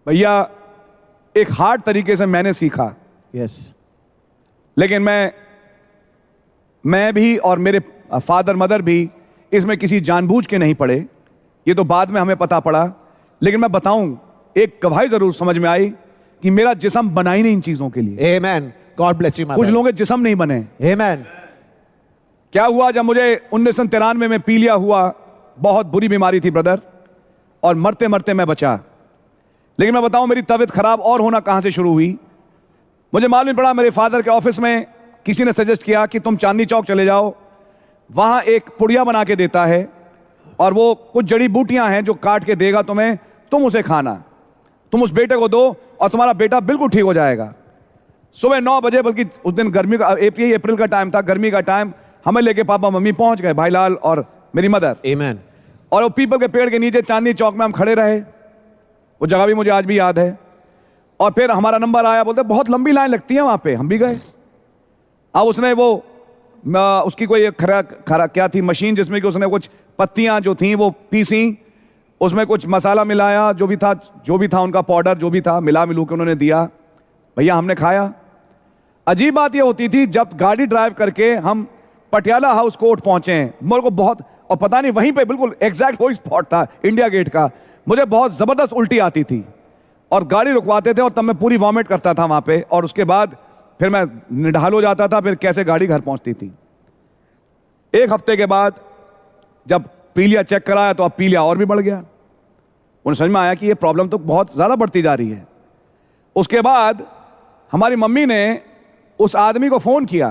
भैया एक हार्ड तरीके से मैंने सीखा। यस। लेकिन मैं भी और मेरे फादर मदर भी इसमें किसी जानबूझ के नहीं पड़े, ये तो बाद में हमें पता पड़ा। लेकिन मैं बताऊं, एक गवाही जरूर समझ में आई कि मेरा जिस्म बना ही नहीं इन चीजों के लिए। आमेन। God bless you. कुछ लोगों के जिस्म नहीं बने। आमेन। क्या हुआ, जब मुझे 1993 में पीलिया हुआ, बहुत बुरी बीमारी थी ब्रदर, और मरते मरते मैं बचा। लेकिन मैं बताऊं, मेरी तबीयत खराब और होना कहां से शुरू हुई, मुझे मालूम नहीं पड़ा। मेरे फादर के ऑफिस में किसी ने सजेस्ट किया कि तुम चांदनी चौक चले जाओ, वहां एक पुड़िया बना के देता है और वो कुछ जड़ी बूटियां हैं जो काट के देगा तुम्हें, तुम उसे खाना, तुम उस बेटे को दो और तुम्हारा बेटा बिल्कुल ठीक हो जाएगा। सुबह 9 बजे, बल्कि उस दिन गर्मी का अप्रैल का टाइम था, गर्मी का टाइम, हमें लेके पापा मम्मी पहुंच गए, भाई लाल और मेरी मदर। आमेन। और वो पीपल के पेड़ के नीचे चांदनी चौक में हम खड़े रहे, वो जगह भी मुझे आज भी याद है। और फिर हमारा नंबर आया, बोलते बहुत लंबी लाइन लगती है वहां पे, हम भी गए। अब उसने वो उसकी कोई खरा क्या थी मशीन, जिसमें कि उसने कुछ पत्तियां जो थी वो पीसी, उसमें कुछ मसाला मिलाया, जो भी था उनका पाउडर जो भी था, मिलू के उन्होंने दिया। भैया हमने खाया। अजीब बात ये होती थी, जब गाड़ी ड्राइव करके हम पटियाला हाउस कोर्ट पहुंचे, मेरे को बहुत, और पता नहीं वहीं पे बिल्कुल एग्जैक्ट वही स्पॉट था इंडिया गेट का, मुझे बहुत जबरदस्त उल्टी आती थी और गाड़ी रुकवाते थे और तब मैं पूरी वॉमिट करता था वहां पे, और उसके बाद फिर मैं निढाल हो जाता था, फिर कैसे गाड़ी घर पहुंचती थी। एक हफ्ते के बाद जब पीलिया चेक कराया तो अब पीलिया और भी बढ़ गया। उन्हें समझ में आया कि ये प्रॉब्लम तो बहुत ज्यादा बढ़ती जा रही है। उसके बाद हमारी मम्मी ने उस आदमी को फोन किया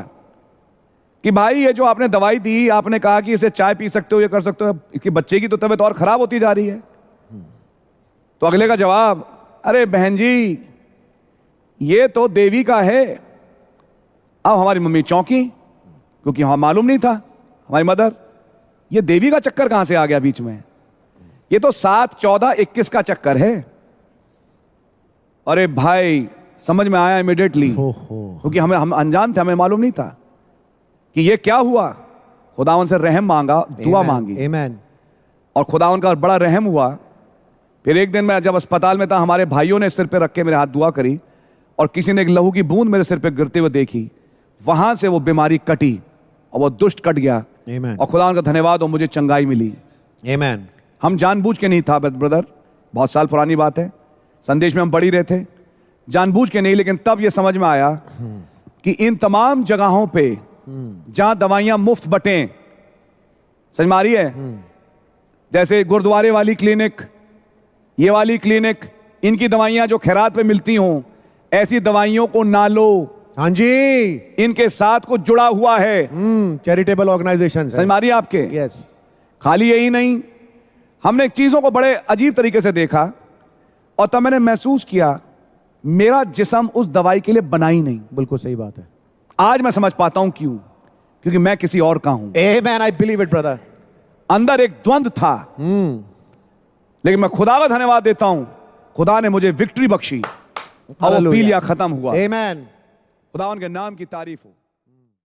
कि भाई ये जो आपने दवाई दी, आपने कहा कि इसे चाय पी सकते हो, ये कर सकते हो, इसकी बच्चे की तो तबीयत और खराब होती जा रही है। तो अगले का जवाब, अरे बहन जी ये तो देवी का है। अब हमारी मम्मी चौंकी, क्योंकि हमें मालूम नहीं था, हमारी मदर, ये देवी का चक्कर कहां से आ गया बीच में, ये तो 7, 14, 21 का चक्कर है। अरे भाई समझ में आया इमीडिएटली, क्योंकि हम अनजान थे, हमें मालूम नहीं था कि ये क्या हुआ। खुदावन से रहम मांगा, दुआ मांगी, आमेन। और खुदावन का बड़ा रहम हुआ। फिर एक दिन मैं जब अस्पताल में था, हमारे भाइयों ने सिर पे रख के मेरे हाथ दुआ करी और किसी ने एक लहू की बूंद मेरे सिर पे गिरते हुए देखी, वहां से वो बीमारी कटी और वो दुष्ट कट गया। आमेन। और खुदावन का धन्यवाद हो, मुझे चंगाई मिली। आमेन। हम जानबूझ के नहीं था ब्रदर, बहुत साल पुरानी बात है, संदेश में हम पढ़ ही रहे थे, जानबूझ के नहीं। लेकिन तब ये समझ में आया कि इन तमाम जगहों पे जहां दवाइयां मुफ्त बटें, समझ में आ रही है, जैसे गुरुद्वारे वाली क्लिनिक, ये वाली क्लिनिक, इनकी दवाइयां जो खैरात पे मिलती हों, ऐसी दवाइयों को ना लो। हाँ जी। इनके साथ कुछ जुड़ा हुआ है, चैरिटेबल ऑर्गेनाइजेशन। समझ में आ रही है आपके? यस। खाली यही नहीं, हमने चीजों को बड़े अजीब तरीके से देखा और तब मैंने महसूस किया मेरा जिस्म उस दवाई के लिए बना ही नहीं। बिल्कुल सही बात है। आज मैं समझ पाता हूं क्यों, क्योंकि मैं किसी और का हूं। Amen. I believe it brother. अंदर एक द्वंद था, लेकिन मैं खुदा का धन्यवाद देता हूं, खुदा ने मुझे विक्ट्री बख्शी और वो पीलिया खत्म हुआ। आमेन। खुदावन के नाम की तारीफ हो।